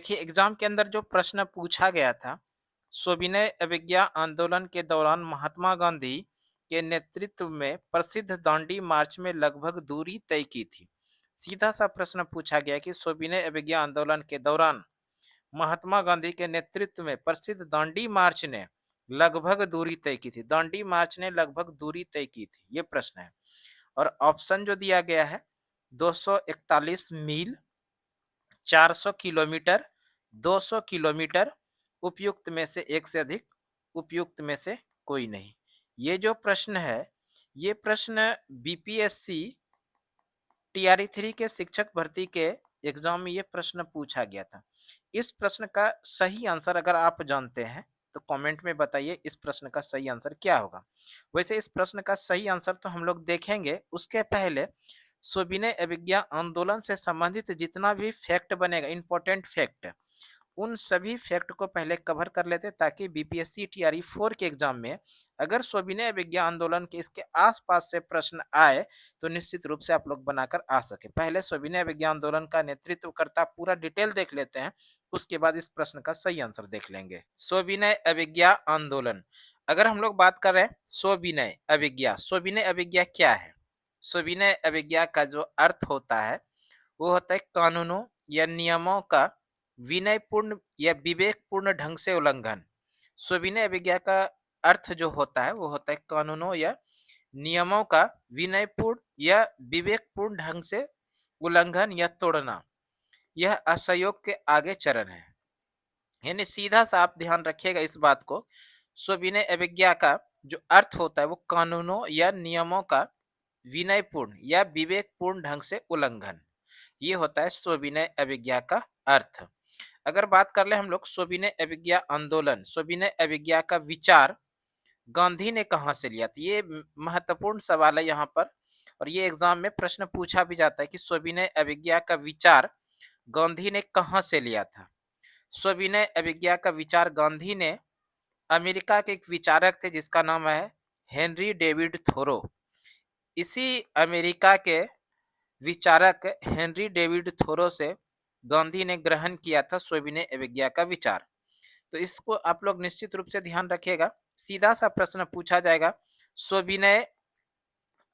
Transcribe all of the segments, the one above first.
देखिए एग्जाम के अंदर जो प्रश्न पूछा गया था, सविनय अवज्ञा आंदोलन के दौरान महात्मा गांधी के नेतृत्व में प्रसिद्ध दांडी मार्च में लगभग दूरी तय की थी। सीधा सा प्रश्न पूछा गया कि सविनय अवज्ञा आंदोलन के दौरान महात्मा गांधी के नेतृत्व में प्रसिद्ध दांडी मार्च ने लगभग दूरी तय की थी। दांडी मार्च ने लगभग दूरी तय की थी, ये प्रश्न है। और ऑप्शन जो दिया गया है, 241 मील, 400 किलोमीटर, 200 किलोमीटर, उपयुक्त में से एक से अधिक, उपयुक्त में से कोई नहीं। ये जो प्रश्न है, ये प्रश्न बीपीएससी टीआरई 3 के शिक्षक भर्ती के एग्जाम में ये प्रश्न पूछा गया था। इस प्रश्न का सही आंसर अगर आप जानते हैं तो कमेंट में बताइए इस प्रश्न का सही आंसर क्या होगा। वैसे इस प्रश्न का सही आंसर तो हम लोग देखेंगे, उसके पहले सविनय अवज्ञा आंदोलन से संबंधित जितना भी फैक्ट बनेगा, इंपॉर्टेंट फैक्ट, उन सभी फैक्ट को पहले कवर कर लेते ताकि बीपीएससी टीआरई 4 के एग्जाम में अगर सविनय अवज्ञा आंदोलन के इसके आसपास से प्रश्न आए तो निश्चित रूप से आप लोग बनाकर आ सके। पहले सविनय अवज्ञा आंदोलन का नेतृत्व करता पूरा डिटेल देख लेते हैं, उसके बाद इस प्रश्न का सही आंसर देख लेंगे। सविनय अवज्ञा आंदोलन, अगर हम लोग बात कर रहे हैं सविनय अवज्ञा, सविनय अवज्ञा क्या है? सविनय अवज्ञा का जो अर्थ होता है वो होता है कानूनों या नियमों का विनयपूर्ण या विवेकपूर्ण ढंग से उल्लंघन। सविनय अवज्ञा का अर्थ जो होता है वो होता है कानूनों या नियमों का विनयपूर्ण या विवेकपूर्ण ढंग से उल्लंघन या तोड़ना। यह असहयोग के आगे चरण है। यानी सीधा सा आप ध्यान रखिएगा इस बात को, सविनय अवज्ञा का जो अर्थ होता है वो कानूनों या नियमों का विनयपूर्ण या विवेकपूर्ण ढंग से उल्लंघन, ये होता है सविनय अवज्ञा का अर्थ। अगर बात कर ले हम लोग सविनय अवज्ञा आंदोलन, सविनय अवज्ञा का विचार गांधी ने कहाँ से लिया था, ये महत्वपूर्ण सवाल है यहाँ पर। और ये एग्जाम में प्रश्न पूछा भी जाता है कि सविनय अवज्ञा का विचार गांधी ने कहाँ से लिया था। सविनय अवज्ञा का विचार गांधी ने अमेरिका के एक विचारक थे जिसका नाम है हेनरी डेविड थोरो। इसी अमेरिका के विचारक हेनरी डेविड थोरो से गांधी ने ग्रहण किया था सविनय अवज्ञा का विचार। तो इसको आप लोग निश्चित रूप से ध्यान रखिएगा। सीधा सा प्रश्न पूछा जाएगा, सविनय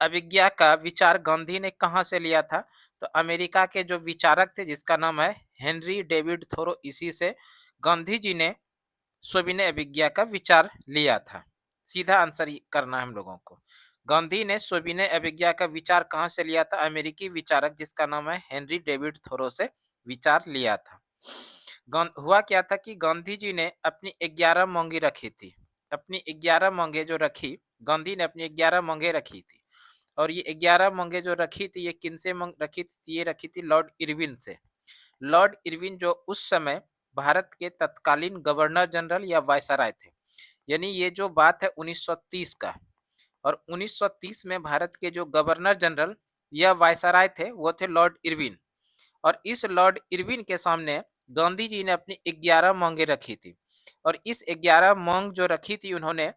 अवज्ञा का विचार गांधी ने कहाँ से लिया था? तो अमेरिका के जो विचारक थे जिसका नाम है हेनरी डेविड थोरो, इसी से गांधी जी ने सविनय अवज्ञा का विचार लिया था। सीधा आंसर करना है हम लोगों को। गांधी ने सविनय अवज्ञा का विचार कहाँ से लिया था? अमेरिकी विचारक जिसका नाम है हेनरी डेविड थोरो से विचार लिया था। हुआ क्या था कि गांधी जी ने अपनी 11 मांगे रखी थी। अपनी 11 मांगे जो रखी, गांधी ने अपनी 11 मांगे रखी थी। और ये 11 मांगे जो रखी थी, ये किन से रखी थी? ये रखी थी लॉर्ड इरविन से। लॉर्ड इरविन जो उस समय भारत के तत्कालीन गवर्नर जनरल या वायसराय थे। यानी ये जो बात है 1930 का, और 1930 में भारत के जो गवर्नर जनरल या वायसराय थे वो थे लॉर्ड इरविन। और इस लॉर्ड इरविन के सामने गांधी जी ने अपनी 11 मांगे रखी थी। और इस 11 मांग जो रखी थी उन्होंने,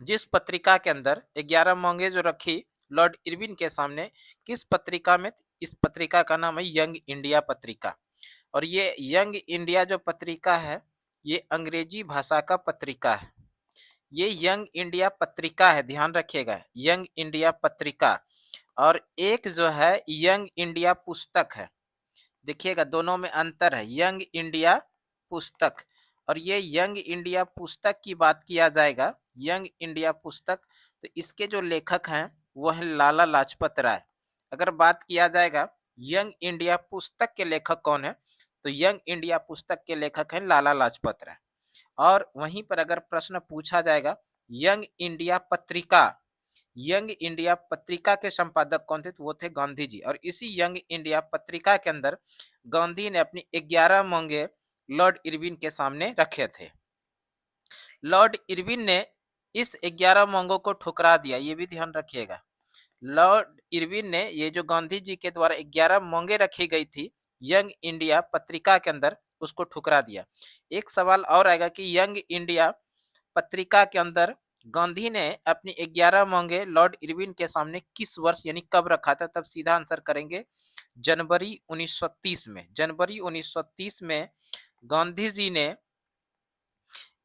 जिस पत्रिका के अंदर 11 मांगे जो रखी लॉर्ड इरविन के सामने, किस पत्रिका में? इस पत्रिका का नाम है यंग इंडिया पत्रिका। और ये यंग इंडिया जो पत्रिका है ये अंग्रेजी भाषा का पत्रिका है। ये यंग इंडिया पत्रिका है, ध्यान रखिएगा, यंग इंडिया पत्रिका। और एक जो है यंग इंडिया पुस्तक है। देखिएगा दोनों में अंतर है, यंग इंडिया पुस्तक। और ये यंग इंडिया पुस्तक की बात किया जाएगा, यंग इंडिया पुस्तक, तो इसके जो लेखक हैं वो है लाला लाजपत राय। अगर बात किया जाएगा यंग इंडिया पुस्तक के लेखक कौन है, तो यंग इंडिया पुस्तक के लेखक हैं लाला लाजपत राय। और वहीं पर अगर प्रश्न पूछा जाएगा यंग इंडिया पत्रिका, यंग इंडिया पत्रिका के संपादक कौन थे, तो वो थे गांधी जी। और इसी यंग इंडिया पत्रिका के अंदर गांधी ने अपनी 11 मांगे लॉर्ड इरविन के सामने रखे थे। लॉर्ड इरविन ने इस 11 मांगों को ठुकरा दिया, ये भी ध्यान रखिएगा। लॉर्ड इरविन ने ये जो गांधी जी के द्वारा 11 मांगे रखी गई थी यंग इंडिया पत्रिका के अंदर, उसको ठुकरा दिया। एक सवाल और आएगा कि यंग इंडिया पत्रिका के अंदर गांधी ने अपनी 11 मांगे लॉर्ड इरविन के सामने किस वर्ष यानी कब रखा था? तब सीधा आंसर करेंगे जनवरी 1930 में। जनवरी 1930 में गांधी जी ने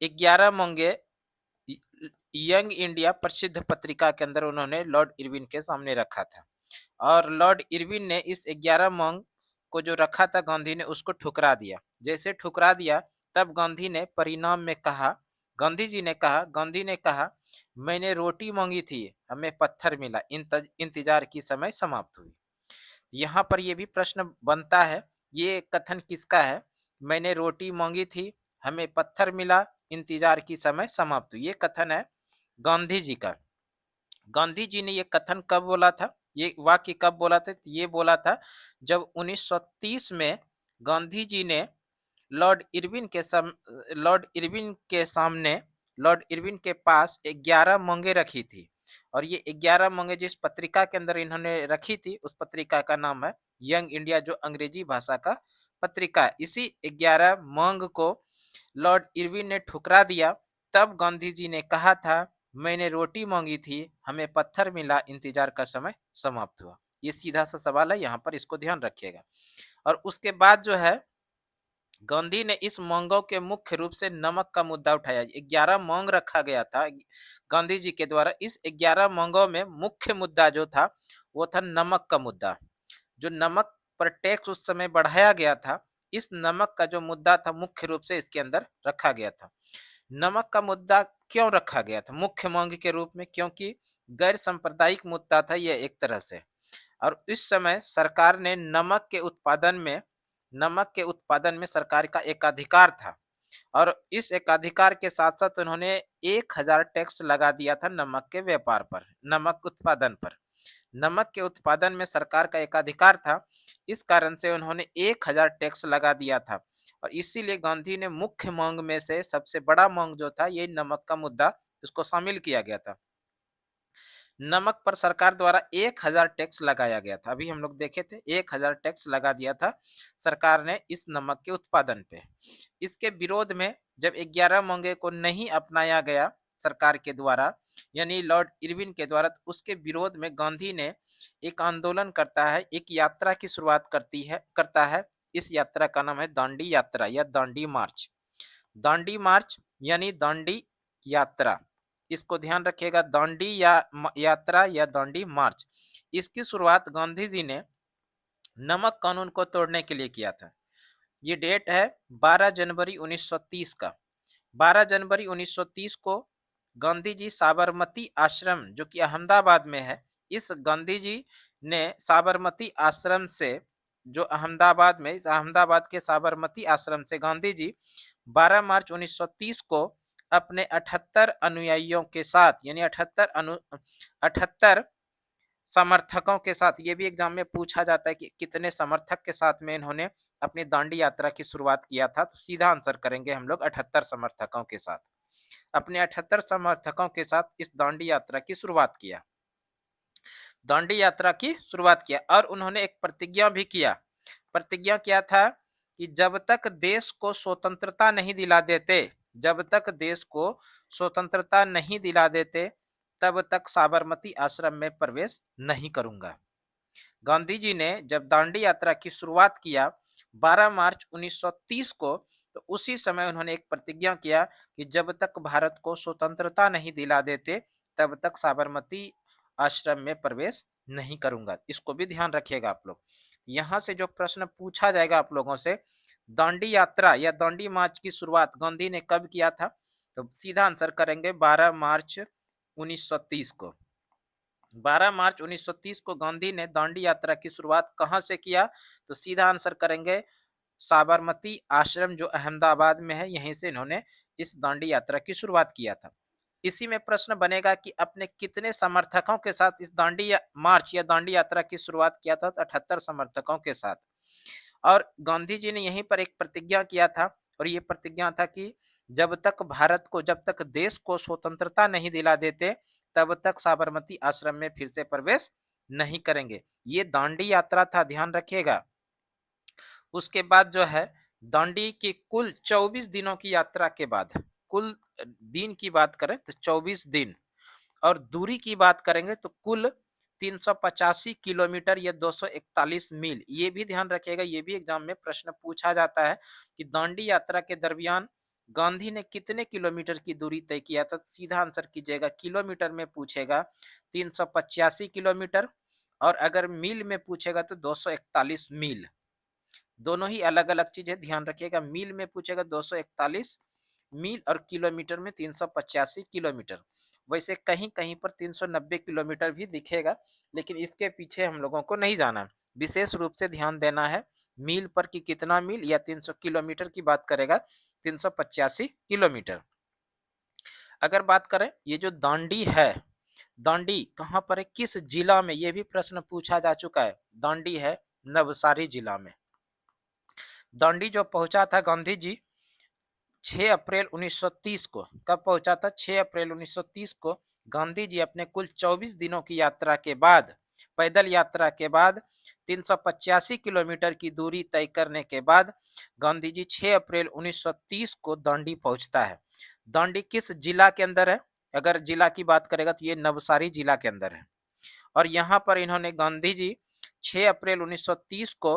11 मांगे यंग इंडिया प्रसिद्ध पत्रिका के अंदर उन्होंने लॉर्ड इरविन के सामने रखा था, और लॉर्ड इरविन ने इस 11 मांग को जो रखा था गांधी ने उसको ठुकरा दिया। जैसे ठुकरा दिया तब गांधी ने परिणाम में कहा, गांधी ने कहा मैंने रोटी मांगी थी, हमें पत्थर मिला, इंतजार की समय समाप्त हुई। यहाँ पर यह भी प्रश्न बनता है, ये कथन किसका है? मैंने रोटी मांगी थी, हमें पत्थर मिला, इंतजार की समय समाप्त हुई। ये कथन है गांधी जी का। गांधी जी ने ये कथन कब बोला था? ये वाक्य कब बोला था? तो ये बोला था जब 1930 में गांधी जी ने लॉर्ड इरविन के सामने, लॉर्ड इरविन के पास 11 मांगे रखी थी, और ये 11 मांगे जिस पत्रिका के अंदर इन्होंने रखी थी उस पत्रिका का नाम है यंग इंडिया, जो अंग्रेजी भाषा का पत्रिका है। इसी 11 मांग को लॉर्ड इरविन ने ठुकरा दिया। तब गांधी जी ने कहा था मैंने रोटी मांगी थी, हमें पत्थर मिला, इंतजार का समय समाप्त हुआ। ये सीधा सा सवाल है, यहाँ पर इसको ध्यान रखिएगा। और उसके बाद जो है गांधी ने इस मांगों के मुख्य रूप से नमक का मुद्दा उठाया। 11 मांग रखा गया था गांधी जी के द्वारा। इस 11 मांगों में मुख्य मुद्दा जो था वो था नमक का मुद्दा। जो नमक पर टैक्स उस समय बढ़ाया गया था, इस नमक का जो मुद्दा था मुख्य रूप से इसके अंदर रखा गया था। नमक का मुद्दा क्यों रखा गया था मुख्य मांग के रूप में? क्योंकि गैर सांप्रदायिक मुद्दा था यह एक तरह से, और इस समय सरकार ने नमक के उत्पादन में सरकार का एकाधिकार था, और इस एकाधिकार के साथ साथ उन्होंने 1000 टैक्स लगा दिया था नमक के व्यापार पर, नमक उत्पादन पर। नमक के उत्पादन में सरकार का एकाधिकार था, इस कारण से उन्होंने 1000 टैक्स लगा दिया था, और इसीलिए गांधी ने मुख्य मांग में से सबसे बड़ा मांग जो था ये नमक का मुद्दा, इसको शामिल किया गया था। नमक पर सरकार द्वारा 1000 टैक्स लगाया गया था। अभी हम लोग देखे थे 1000 टैक्स लगा दिया था सरकार ने इस नमक के उत्पादन पे। इसके विरोध में जब 11 मांगे को नहीं अपनाया गया सरकार के द्वारा, यानी लॉर्ड इरविन के द्वारा, तो उसके विरोध में गांधी ने एक आंदोलन करता है, एक यात्रा की शुरुआत करता है। इस यात्रा का नाम है दांडी यात्रा या दांडी मार्च। दांडी मार्च यानी दांडी यात्रा, इसको ध्यान रखिएगा, दांडी यात्रा या दांडी मार्च। इसकी शुरुआत गांधी जी ने नमक कानून को तोड़ने के लिए किया था। ये डेट है 12 जनवरी 1930 का। 12 जनवरी 1930 को गांधी जी साबरमती आश्रम, जो कि अहमदाबाद में है, इस गांधी जी ने साबरमती आश्रम से, जो अहमदाबाद में, इस अहमदाबाद के साबरमती आश्रम से गांधी जी 12 मार्च 1930 को अपने 78 अनुयायियों के साथ, यानी 78 समर्थकों के साथ, ये भी एग्जाम में पूछा जाता है कि कितने समर्थक के साथ में इन्होंने अपनी दांडी यात्रा की शुरुआत किया था, तो सीधा आंसर करेंगे हम लोग 78 समर्थकों के साथ। अपने 78 समर्थकों के साथ इस दांडी यात्रा की शुरुआत किया, और उन्होंने एक प्रतिज्ञा भी किया। प्रतिज्ञा क्या था कि जब तक देश को स्वतंत्रता नहीं दिला देते, तब तक साबरमती आश्रम में प्रवेश नहीं करूंगा। गांधी जी ने जब दांडी यात्रा की शुरुआत किया 12 मार्च 1930 को, तो उसी समय उन्होंने एक प्रतिज्ञा किया कि जब तक भारत को स्वतंत्रता नहीं दिला देते तब तक साबरमती आश्रम में प्रवेश नहीं करूंगा। इसको भी ध्यान रखिएगा आप लोग। यहाँ से जो प्रश्न पूछा जाएगा आप लोगों से, दांडी यात्रा या दांडी मार्च की शुरुआत गांधी ने कब किया था? तो सीधा आंसर करेंगे 12 मार्च 1930 को। 12 मार्च 1930 को गांधी ने दांडी यात्रा की शुरुआत कहां से किया? तो सीधा आंसर करेंगे साबरमती आश्रम, जो अहमदाबाद में है, यहीं से इन्होंने इस दांडी यात्रा की शुरुआत किया था। इसी में प्रश्न बनेगा कि अपने कितने समर्थकों के साथ इस दांडी मार्च या दांडी यात्रा की शुरुआत किया था? तो 78 समर्थकों के साथ। और गांधी जी ने यहीं पर एक प्रतिज्ञा किया था, और ये प्रतिज्ञा था कि जब तक देश को स्वतंत्रता नहीं दिला देते तब तक साबरमती आश्रम में फिर से प्रवेश नहीं करेंगे। ये दांडी यात्रा था, ध्यान रखिएगा। उसके बाद जो है दांडी की कुल 24 दिनों की यात्रा के बाद, कुल दिन की बात करें तो 24 दिन, और दूरी की बात करेंगे तो कुल 385 किलोमीटर या 241 मील। ये भी ध्यान रखिएगा, ये भी एग्जाम में प्रश्न पूछा जाता है कि दांडी यात्रा के दरमियान गांधी ने कितने किलोमीटर की दूरी तय किया था। सीधा आंसर कीजिएगा, किलोमीटर में पूछेगा 385 किलोमीटर, और अगर मील में पूछेगा तो 241 मील। दोनों ही अलग अलग चीज है, ध्यान रखिएगा। मील में पूछेगा 241 मील, और किलोमीटर में 385 किलोमीटर। वैसे कहीं कहीं पर 390 किलोमीटर भी दिखेगा, लेकिन इसके पीछे हम लोगों को नहीं जाना, विशेष रूप से ध्यान देना है मील पर कि कितना मील, या 300 किलोमीटर की बात करेगा 385 किलोमीटर। अगर बात करें ये जो दांडी है, दांडी कहाँ पर है, किस जिला में, ये भी प्रश्न पूछा जा चुका है। दांडी है नवसारी जिला में। दांडी जो पहुंचा था गांधी जी 6 अप्रैल 1930 को, कब पहुंचा था, 6 अप्रैल 1930 को गांधी जी अपने कुल 24 दिनों की यात्रा के बाद, पैदल यात्रा के बाद, 385 किलोमीटर की दूरी तय करने के बाद गांधी जी 6 अप्रैल 1930 को दांडी पहुंचता है। दांडी किस जिला के अंदर है, अगर जिला की बात करेगा तो ये नवसारी जिला के अंदर है। और यहाँ पर इन्होंने गांधी जी 6 अप्रैल 1930 को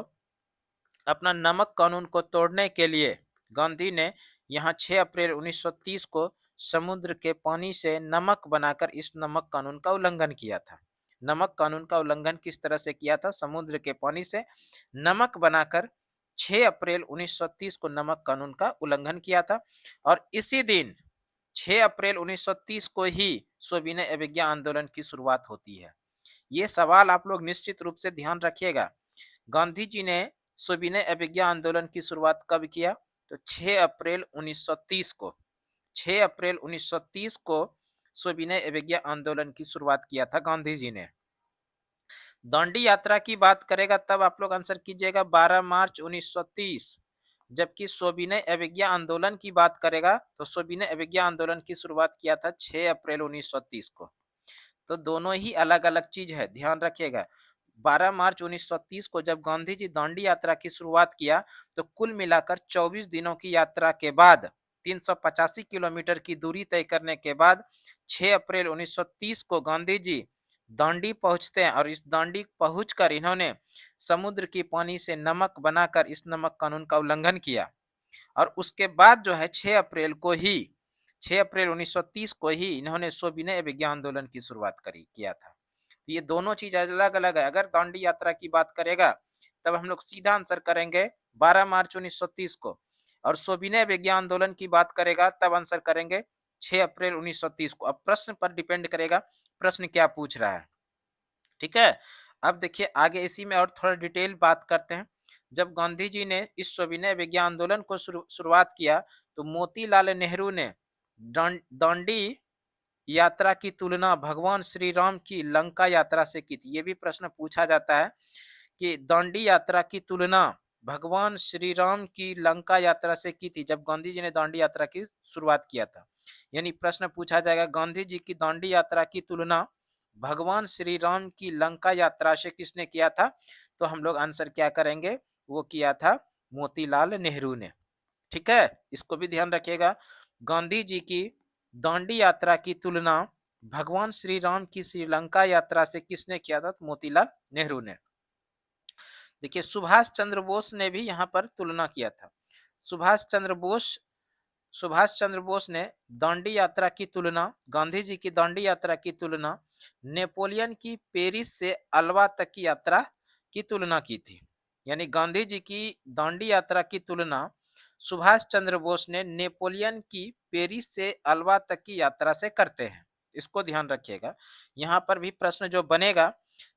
अपना नमक कानून को तोड़ने के लिए गांधी ने यहाँ 6 अप्रैल 1930 को समुद्र के पानी से नमक बनाकर इस नमक कानून का उल्लंघन किया था। नमक कानून का उल्लंघन किस तरह से किया था, समुद्र के पानी से नमक बनाकर 6 अप्रैल 1930 को नमक कानून का उल्लंघन किया था। और इसी दिन 6 अप्रैल 1930 को ही सविनय अवज्ञा आंदोलन की शुरुआत होती है। ये सवाल आप लोग निश्चित रूप से ध्यान रखिएगा। गांधी जी ने सविनय अवज्ञा आंदोलन की शुरुआत कब किया, तो 6 अप्रैल 1930 को, 6 अप्रैल 1930 को सविनय अवज्ञा आंदोलन की शुरुआत किया था गांधी जी ने। दांडी यात्रा की बात करेगा तब आप लोग आंसर कीजिएगा 12 मार्च 1930, जबकि सविनय अवज्ञा आंदोलन की बात करेगा तो सविनय अवज्ञा आंदोलन की शुरुआत किया था 6 अप्रैल 1930 को। तो दोनों ही अलग अलग चीज है, ध्यान रखिएगा। 12 मार्च 1930 को जब गांधी जी दांडी यात्रा की शुरुआत किया तो कुल मिलाकर 24 दिनों की यात्रा के बाद, 385 किलोमीटर की दूरी तय करने के बाद 6 अप्रैल 1930 को गांधी जी दांडी पहुंचते हैं, और इस दांडी पहुंचकर इन्होंने समुद्र की पानी से नमक बनाकर इस नमक कानून का उल्लंघन किया। और उसके बाद जो है 6 अप्रैल को ही, 6 अप्रैल 1930 को ही इन्होंने सविनय अवज्ञा आंदोलन की शुरुआत किया था। तो ये दोनों चीज अलग अलग है। अगर दांडी यात्रा की बात करेगा तब हम लोग सीधा आंसर करेंगे 12 मार्च 1930 को, और सविनय अवज्ञा आंदोलन की बात करेगा तब आंसर करेंगे 6 अप्रैल 1930 को। अब प्रश्न पर डिपेंड करेगा प्रश्न क्या पूछ रहा है, ठीक है। अब देखिए आगे इसी में और थोड़ा डिटेल बात करते हैं। जब गांधी जी ने इस सविनय अवज्ञा आंदोलन को शुरुआत किया तो मोतीलाल नेहरू ने दांडी यात्रा की तुलना भगवान श्री राम की लंका यात्रा से की थी। ये भी प्रश्न पूछा जाता है कि दांडी यात्रा की तुलना भगवान श्री राम की लंका यात्रा से की थी, जब गांधी जी ने दांडी यात्रा की शुरुआत किया था। यानी प्रश्न पूछा जाएगा गांधी जी की दांडी यात्रा की तुलना भगवान श्री राम की लंका यात्रा से किसने किया था, तो हम लोग आंसर क्या करेंगे, वो किया था मोतीलाल नेहरू ने, ठीक है। इसको भी ध्यान रखिएगा, गांधी जी की दांडी यात्रा की तुलना भगवान श्री राम की श्रीलंका यात्रा से किसने किया था, तो मोतीलाल नेहरू ने। देखिए सुभाष चंद्र बोस ने भी यहाँ पर तुलना किया था। सुभाष चंद्र बोस ने दांडी यात्रा की तुलना, गांधी जी की दांडी यात्रा की तुलना नेपोलियन की पेरिस से अल्वा तक की यात्रा की तुलना की थी। यानी गांधी जी की दांडी यात्रा की तुलना सुभाष चंद्र बोस ने नेपोलियन की पेरिस से अल्वा तक की यात्रा से करते हैं। इसको ध्यान रखिएगा। यहाँ पर भी प्रश्न जो बनेगा,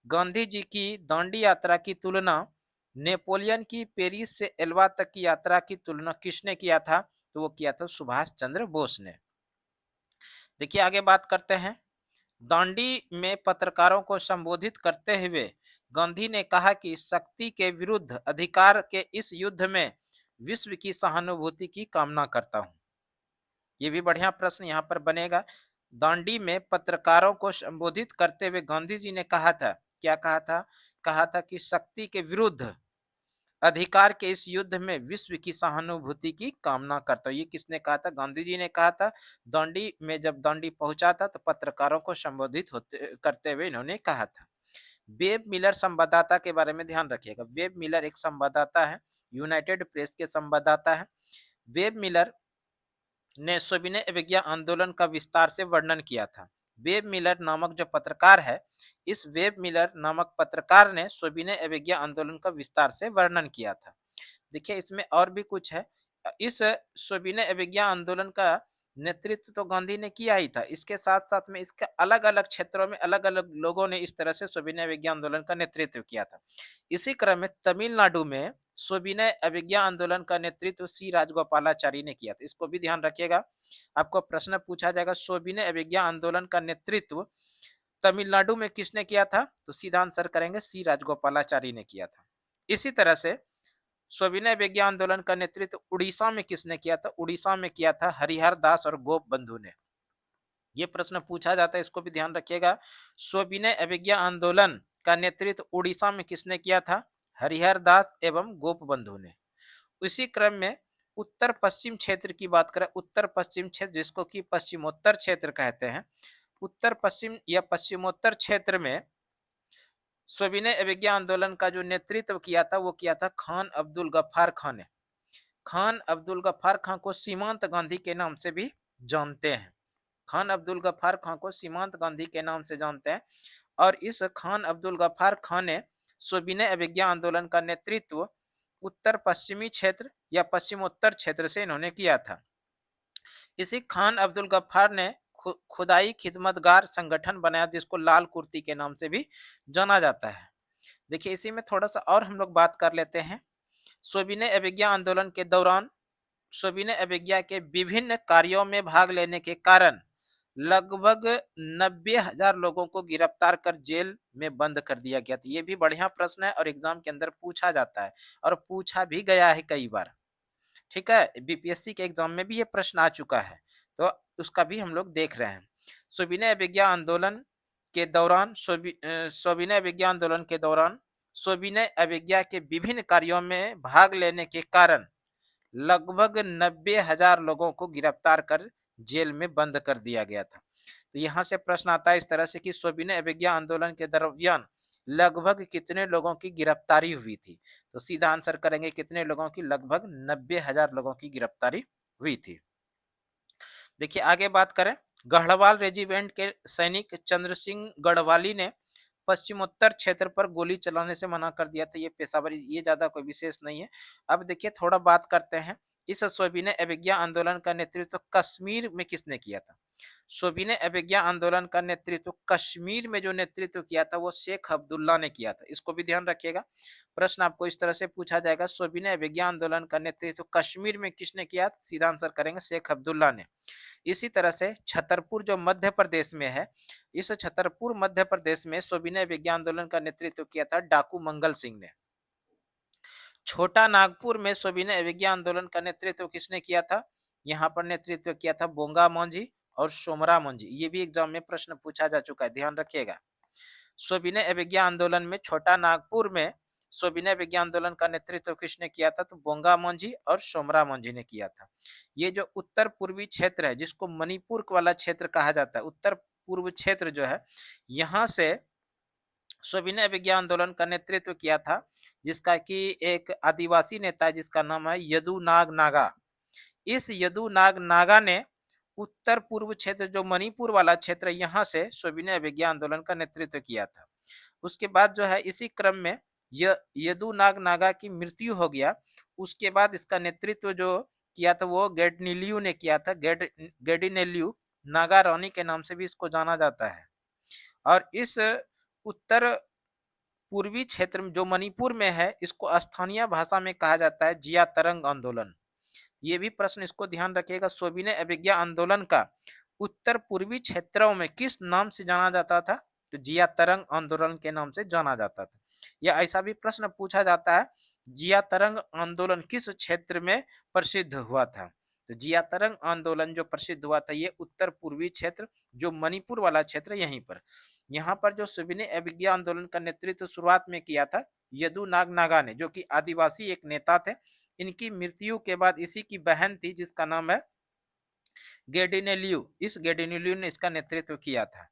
गांधी जी की दांडी यात्रा की तुलना नेपोलियन की पेरिस से एल्वा तक की यात्रा की तुलना किसने किया था, तो वो किया था सुभाष चंद्र बोस ने। देखिए आगे बात करते हैं। दांडी में पत्रकारों को संबोधित करते हुए गांधी ने कहा कि शक्ति के विरुद्ध अधिकार के इस युद्ध में विश्व की सहानुभूति की कामना करता हूं। ये भी बढ़िया प्रश्न यहाँ पर बनेगा। दांडी में पत्रकारों को संबोधित करते हुए गांधी जी ने कहा था, क्या कहा था, कहा था कि शक्ति के विरुद्ध अधिकार के इस युद्ध में विश्व की सहानुभूति की कामना करता हूँ। ये किसने कहा था? गांधी जी ने कहा था। दांडी में जब दांडी पहुंचा था तो पत्रकारों को संबोधित होते करते हुए इन्होंने कहा था। वेब मिलर संवाददाता के बारे में ध्यान रखिएगा। वेब मिलर एक संवाददाता है, यूनाइटेड प्रेस के संवाददाता है। वेब मिलर ने सविनय अवज्ञा आंदोलन का विस्तार से वर्णन किया था। वेब मिलर नामक जो पत्रकार है, इस वेब मिलर नामक पत्रकार ने सविनय अवज्ञा आंदोलन का विस्तार से वर्णन किया था। देखिए इसमें और भी कुछ है। इस सविनय अवज्ञा आंदोलन का नेतृत्व तो गांधी ने किया ही था। इसके साथ साथ में इसके अलग अलग क्षेत्रों में अलग अलग लोगों ने इस तरह से सविनय अवज्ञा आंदोलन का नेतृत्व किया था। इसी क्रम में तमिलनाडु में सविनय अवज्ञा आंदोलन का नेतृत्व सी राजगोपालाचारी ने किया था। इसको भी ध्यान रखिएगा, आपको प्रश्न पूछा जाएगा सविनय अवज्ञा आंदोलन का नेतृत्व तमिलनाडु में किसने किया था? तो सीधा आंसर करेंगे सी राजगोपालाचारी ने किया था। इसी तरह से सविनय अवज्ञा आंदोलन का नेतृत्व उड़ीसा में किसने किया था? उड़ीसा में किया था हरिहर दास और गोप बंधु ने। ये प्रश्न पूछा जाता है, इसको भी ध्यान रखिएगा। सविनय अवज्ञा आंदोलन का नेतृत्व उड़ीसा में किसने किया था? हरिहर दास एवं गोप बंधु ने। इसी क्रम में उत्तर पश्चिम क्षेत्र की बात करें, उत्तर पश्चिम क्षेत्र जिसको कि पश्चिमोत्तर क्षेत्र कहते हैं, उत्तर पश्चिम या पश्चिमोत्तर क्षेत्र में सविनय अवज्ञा आंदोलन का जो नेतृत्व किया था वो किया था खान अब्दुल गफ्फार खान ने। खान अब्दुल गफ्फार खान को सीमांत गांधी के नाम से भी जानते हैं। खान अब्दुल गफ्फार खान को सीमांत गांधी के नाम से जानते हैं। और इस खान अब्दुल गफ्फार खान ने सविनय अवज्ञा आंदोलन का नेतृत्व उत्तर पश्चिमी क्षेत्र या पश्चिमोत्तर क्षेत्र से इन्होंने किया था। इसी खान अब्दुल गफ्फार ने खुदाई खिदमतगार संगठन बनाया जिसको लाल कुर्ती के नाम से भी जाना जाता है। देखिए इसी में थोड़ा सा और हम लोग बात कर लेते हैं। सविनय अवज्ञा आंदोलन के दौरान सविनय अवज्ञा के विभिन्न कार्यों में भाग लेने के कारण लगभग 90,000 लोगों को गिरफ्तार कर जेल में बंद कर दिया गया था। ये भी बढ़िया प्रश्न है और एग्जाम के अंदर पूछा जाता है और पूछा भी गया है कई बार। ठीक है, बीपीएससी के एग्जाम में भी ये प्रश्न आ चुका है, तो उसका भी हम लोग देख रहे हैं। सविनय अवज्ञा आंदोलन के दौरान सविनय अवज्ञा आंदोलन के दौरान सविनय अवज्ञा के विभिन्न कार्यों में भाग लेने के कारण लगभग 90,000 लोगों को गिरफ्तार कर जेल में बंद कर दिया गया था। तो यहाँ से प्रश्न आता है इस तरह से कि सविनय अवज्ञा आंदोलन के दरमियान लगभग कितने लोगों की गिरफ्तारी हुई थी? तो सीधा आंसर करेंगे कितने लोगों की? लगभग 90,000 लोगों की गिरफ्तारी हुई थी। देखिए आगे बात करें, गढ़वाल रेजिमेंट के सैनिक चंद्र सिंह गढ़वाली ने पश्चिमोत्तर क्षेत्र पर गोली चलाने से मना कर दिया था। ये पेशावरी, ये ज्यादा कोई विशेष नहीं है। अब देखिए थोड़ा बात करते हैं, इस सविनय अवज्ञा आंदोलन का नेतृत्व कश्मीर में किसने किया था? सविनय अवज्ञा आंदोलन का नेतृत्व कश्मीर में जो नेतृत्व किया था वो शेख अब्दुल्ला ने किया था। इसको भी ध्यान रखिएगा, प्रश्न आपको इस तरह से पूछा जाएगा, सविनय अवज्ञा आंदोलन का नेतृत्व कश्मीर में किसने किया? सीधा आंसर करेंगे शेख अब्दुल्ला ने। इसी तरह से छतरपुर जो मध्य प्रदेश में है, इस छतरपुर मध्य प्रदेश में सविनय अवज्ञा आंदोलन का नेतृत्व किया था डाकू मंगल सिंह ने। छोटा नागपुर में सविनय अवज्ञा आंदोलन का नेतृत्व किसने किया था? यहाँ पर नेतृत्व किया था बोंगा मांझी और सोमरा मांझी। ये भी एग्जाम में प्रश्न पूछा जा चुका है, ध्यान रखिएगा। सविनय अवज्ञा आंदोलन में छोटा नागपुर में सविनय अवज्ञा आंदोलन का नेतृत्व किसने किया था? तो बोंगा मांझी और सोमरा मांझी ने किया था। ये जो उत्तर पूर्वी क्षेत्र है जिसको मणिपुर वाला क्षेत्र कहा जाता है, उत्तर पूर्व क्षेत्र जो है, यहाँ से सविनय अवज्ञा आंदोलन का नेतृत्व किया था जिसका कि एक आदिवासी नेता है जिसका नाम है यदुनाग नागा। इस यदुनाग नागा ने उत्तर पूर्व क्षेत्र जो मणिपुर वाला क्षेत्र, यहाँ से सविनय अवज्ञा आंदोलन का नेतृत्व किया था। उसके बाद जो है इसी क्रम में यदुनाग नागा की मृत्यु हो गया। उसके बाद इसका नेतृत्व जो किया था वो गेडनिलियू ने किया था। गेडिनेलियू नागा रानी के नाम से भी इसको जाना जाता है। और इस उत्तर पूर्वी क्षेत्र में जो मणिपुर में है इसको स्थानीय भाषा में कहा जाता है जिया तरंग आंदोलन। ये भी प्रश्न इसको ध्यान रखिएगा, सविनय अवज्ञा आंदोलन का उत्तर पूर्वी क्षेत्रों में किस नाम से जाना जाता था? तो जिया तरंग आंदोलन के नाम से जाना जाता था। या ऐसा भी प्रश्न पूछा जाता है, जिया तरंग आंदोलन किस क्षेत्र में प्रसिद्ध हुआ था? तो जियातरंग आंदोलन जो प्रसिद्ध हुआ था ये उत्तर पूर्वी क्षेत्र, जो मणिपुर वाला क्षेत्र यहीं पर, यहाँ पर जो सविनय अवज्ञा आंदोलन का नेतृत्व शुरुआत में किया था यदु नाग नागा ने, जो कि आदिवासी एक नेता थे। इनकी मृत्यु के बाद इसी की बहन थी जिसका नाम है गेडिनेलियू, इस गेडिनेलियू ने इसका नेतृत्व किया था।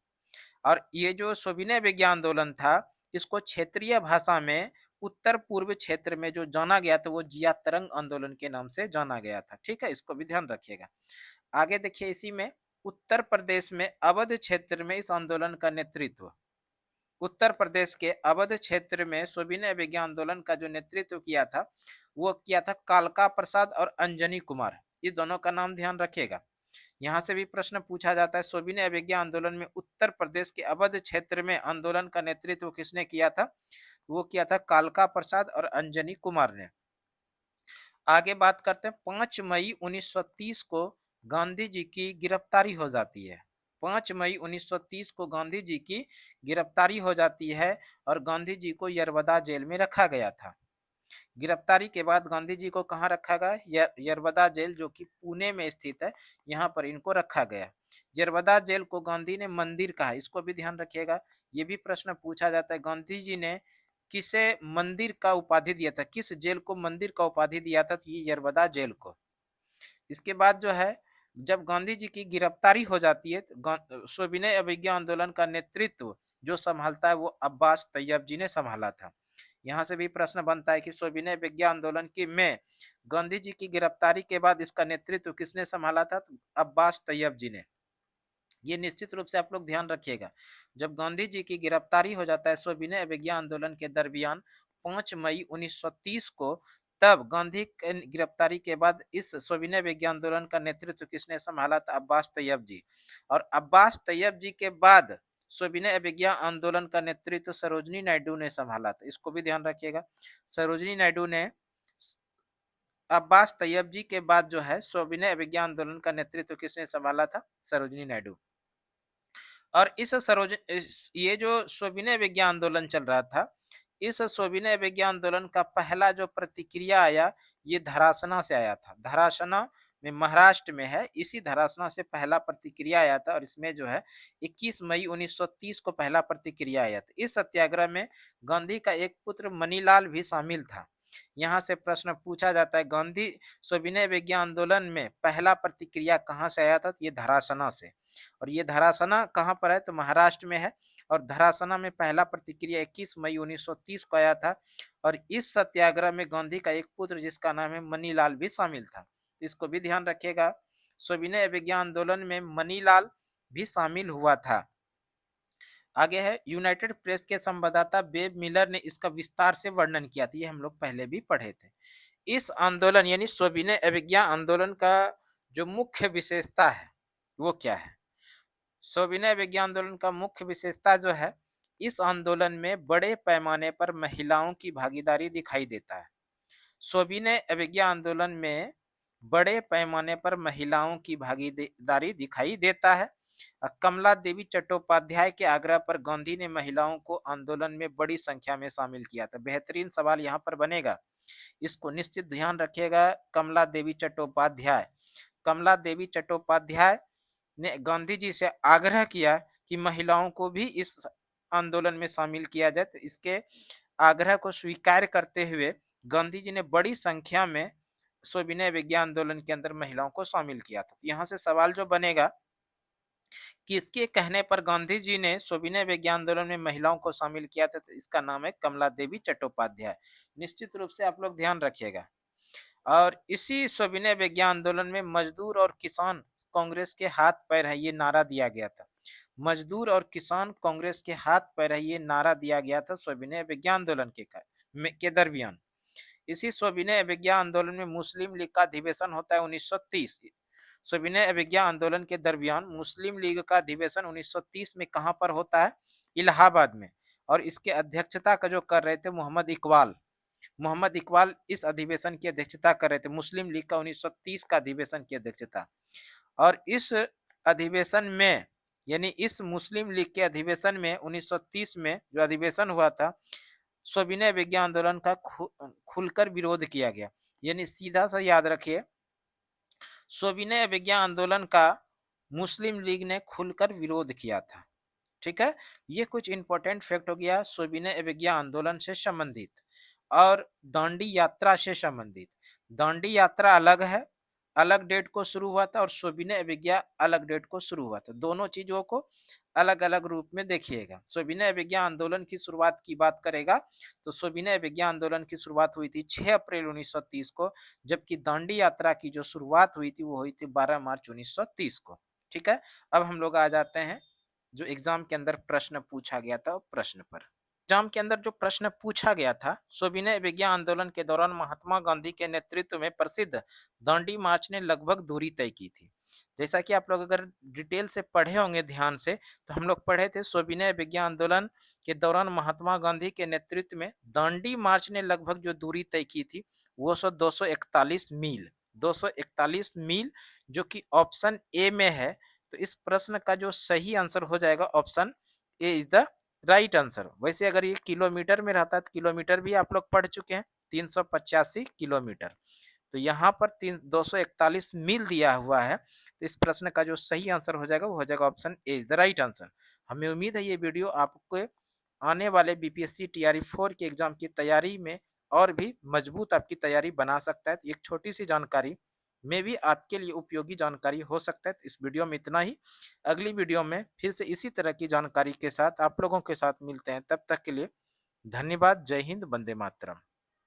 और ये जो सविनय अवज्ञा आंदोलन था इसको क्षेत्रीय भाषा में उत्तर पूर्व क्षेत्र में जो जाना गया था वो जिया तरंग आंदोलन के नाम से जाना गया था। ठीक है, इसको भी ध्यान रखिएगा। आगे देखिए, इसी में उत्तर प्रदेश में अवध क्षेत्र में इस आंदोलन का नेतृत्व, उत्तर प्रदेश के अवध क्षेत्र में सविनय अवज्ञा आंदोलन का जो नेतृत्व किया था वो किया था कालका प्रसाद और अंजनी कुमार, इस दोनों का नाम ध्यान रखिएगा। यहाँ से भी प्रश्न पूछा जाता है, सविनय अवज्ञा आंदोलन में उत्तर प्रदेश के अवध क्षेत्र में आंदोलन का नेतृत्व किसने किया था? वो किया था कालका प्रसाद और अंजनी कुमार ने। आगे बात करते हैं, 5 मई 1930 को गांधी जी की गिरफ्तारी हो जाती है। 5 मई 1930 को गांधी जी की गिरफ्तारी हो जाती है और गांधी जी को यरवदा जेल में रखा गया था। गिरफ्तारी के बाद गांधी जी को कहाँ रखा गया? यरवदा जेल, जो कि पुणे में स्थित है, यहाँ पर इनको रखा गया। यरवदा जेल को गांधी ने मंदिर कहा, इसको भी ध्यान रखिएगा। ये भी प्रश्न पूछा जाता है, गांधी जी ने किसे मंदिर का उपाधि दिया था, किस जेल को मंदिर का उपाधि दिया था? तो ये यरवदा जेल को। इसके बाद जो है, जब गांधी जी की गिरफ्तारी हो जाती है तो सविनय अवज्ञा आंदोलन का नेतृत्व जो संभालता है वो अब्बास तैयब जी ने संभाला था। यहाँ से भी प्रश्न बनता है कि सविनय अवज्ञा आंदोलन की में गांधी जी की गिरफ्तारी के बाद इसका नेतृत्व किसने संभाला था? तो अब्बास तैयब जी ने। ये निश्चित रूप से आप लोग ध्यान रखिएगा। जब गांधी जी की गिरफ्तारी हो जाता है सविनय अवज्ञा आंदोलन के दरमियान 5 मई 1930 को, तब गांधी की गिरफ्तारी के बाद इस सविनय अवज्ञा आंदोलन का नेतृत्व किसने संभाला था? अब्बास तैयब जी। और अब्बास तैयब जी के बाद सविनय अवज्ञा आंदोलन का नेतृत्व सरोजनी नायडू ने संभाला था, इसको भी ध्यान रखिएगा। सरोजनी नायडू ने अब्बास तैयब जी के बाद जो है सविनय अवज्ञा आंदोलन का नेतृत्व किसने संभाला था? सरोजनी नायडू। और ये जो सविनय अवज्ञा आंदोलन चल रहा था, इस सविनय अवज्ञा आंदोलन का पहला जो प्रतिक्रिया आया ये धरासना से आया था। धरासना में महाराष्ट्र में है, इसी धरासना से पहला प्रतिक्रिया आया था और इसमें जो है 21 मई 1930 को पहला प्रतिक्रिया आया था। इस सत्याग्रह में गांधी का एक पुत्र मनीलाल भी शामिल था। यहाँ से प्रश्न पूछा जाता है, गांधी सविनय अवज्ञा आंदोलन में पहला प्रतिक्रिया कहाँ से आया था? तो ये धरासना से। और ये धरासना कहाँ पर है? तो महाराष्ट्र में है। और धरासना में पहला प्रतिक्रिया 21 मई 1930 को आया था और इस सत्याग्रह में गांधी का एक पुत्र जिसका नाम है मनीलाल भी शामिल था। इसको भी ध्यान रखिएगा, सविनय अवज्ञा आंदोलन में मनीलाल भी शामिल हुआ था। आगे है, यूनाइटेड प्रेस के संवाददाता बेब मिलर ने इसका विस्तार से वर्णन किया था, ये हम लोग पहले भी पढ़े थे। इस आंदोलन यानी सविनय अवज्ञा आंदोलन का जो मुख्य विशेषता है वो क्या है? सविनय अवज्ञा आंदोलन का मुख्य विशेषता जो है, इस आंदोलन में बड़े पैमाने पर महिलाओं की भागीदारी दिखाई देता है। सविनय अवज्ञा आंदोलन में बड़े पैमाने पर महिलाओं की भागीदारी दिखाई देता है। कमला देवी चट्टोपाध्याय के आग्रह पर गांधी ने महिलाओं को आंदोलन में बड़ी संख्या में शामिल किया था। बेहतरीन सवाल यहाँ पर बनेगा, इसको निश्चित ध्यान रखिएगा। कमला देवी चट्टोपाध्याय, कमला देवी चट्टोपाध्याय ने गांधी जी से आग्रह किया कि महिलाओं को भी इस आंदोलन में शामिल किया जाए, तो इसके आग्रह को स्वीकार करते हुए गांधी जी ने बड़ी संख्या में सविनय अवज्ञा आंदोलन के अंदर महिलाओं को शामिल किया था। तो यहाँ से सवाल जो बनेगा, किसके कहने पर गांधी जी ने सविनय अवज्ञा आंदोलन में महिलाओं को शामिल किया था? तो इसका नाम है कमला देवी चट्टोपाध्याय। निश्चित रूप से आप लोग ध्यान रखिएगा। और इसी सविनय अवज्ञा आंदोलन में मजदूर और किसान कांग्रेस के हाथ पैर है, ये नारा दिया गया था। मजदूर और किसान कांग्रेस के हाथ पैर है, ये नारा दिया गया था सविनय अवज्ञा आंदोलन के दरमियान। इसी सविनय अवज्ञा आंदोलन में मुस्लिम लीग का अधिवेशन होता है 1930। सविनय अवज्ञा आंदोलन के दरमियान मुस्लिम लीग का अधिवेशन 1930 में कहां पर होता है? इलाहाबाद में। और इसके अध्यक्षता का जो कर रहे थे मोहम्मद इकबाल, मोहम्मद इकबाल इस अधिवेशन की अध्यक्षता कर रहे थे। मुस्लिम लीग का 1930 का अधिवेशन की अध्यक्षता। और इस अधिवेशन में यानी इस मुस्लिम लीग के अधिवेशन में 1930 में जो अधिवेशन हुआ था, सविनय अवज्ञा आंदोलन का खुलकर विरोध किया गया। यानी सीधा सा याद रखिए, सविनय अवज्ञा आंदोलन का मुस्लिम लीग ने खुलकर विरोध किया था। ठीक है, ये कुछ इंपॉर्टेंट फैक्ट हो गया सविनय अवज्ञा आंदोलन से संबंधित। और दांडी यात्रा से संबंधित, दांडी यात्रा अलग है, अलग डेट को शुरू हुआ था, और सविनय अवज्ञा अलग डेट को शुरू हुआ था। दोनों चीजों को अलग अलग रूप में देखिएगा। सविनय अवज्ञा आंदोलन की शुरुआत की बात करेगा तो सविनय अवज्ञा आंदोलन की शुरुआत हुई थी 6 अप्रैल 1930 को, जबकि दांडी यात्रा की जो शुरुआत हुई थी वो हुई थी 12 मार्च 1930 को। ठीक है, अब हम लोग आ जाते हैं जो एग्जाम के अंदर प्रश्न पूछा गया था प्रश्न पर। एग्जाम के अंदर जो प्रश्न पूछा गया था, सविनय अवज्ञा आंदोलन के दौरान महात्मा गांधी के नेतृत्व में प्रसिद्ध दांडी मार्च ने लगभग दूरी तय की थी। जैसा कि आप लोग अगर डिटेल से पढ़े होंगे ध्यान से, तो हम लोग पढ़े थे सविनय अवज्ञा आंदोलन के दौरान महात्मा गांधी के नेतृत्व में दांडी मार्च ने लगभग जो दूरी तय की थी वो 241 मील, 241 मील, जो कि ऑप्शन ए में है। तो इस प्रश्न का जो सही आंसर हो जाएगा option A is the right answer. वैसे अगर ये किलोमीटर में रहता तो किलोमीटर भी आप लोग पढ़ चुके हैं, 385 किलोमीटर। तो यहाँ पर 241 मील दिया हुआ है, तो इस प्रश्न का जो सही आंसर हो जाएगा वो हो जाएगा option A is the right answer. हमें उम्मीद है ये वीडियो आपको आने वाले बीपीएससी टीआरई 4 के एग्जाम की तैयारी में और भी मजबूत आपकी तैयारी बना सकता है। तो एक छोटी सी जानकारी में भी आपके लिए उपयोगी जानकारी हो सकता है। तो इस वीडियो में इतना ही। अगली वीडियो में फिर से इसी तरह की जानकारी के साथ आप लोगों के साथ मिलते हैं। तब तक के लिए धन्यवाद। जय हिंद, वंदे मातरम।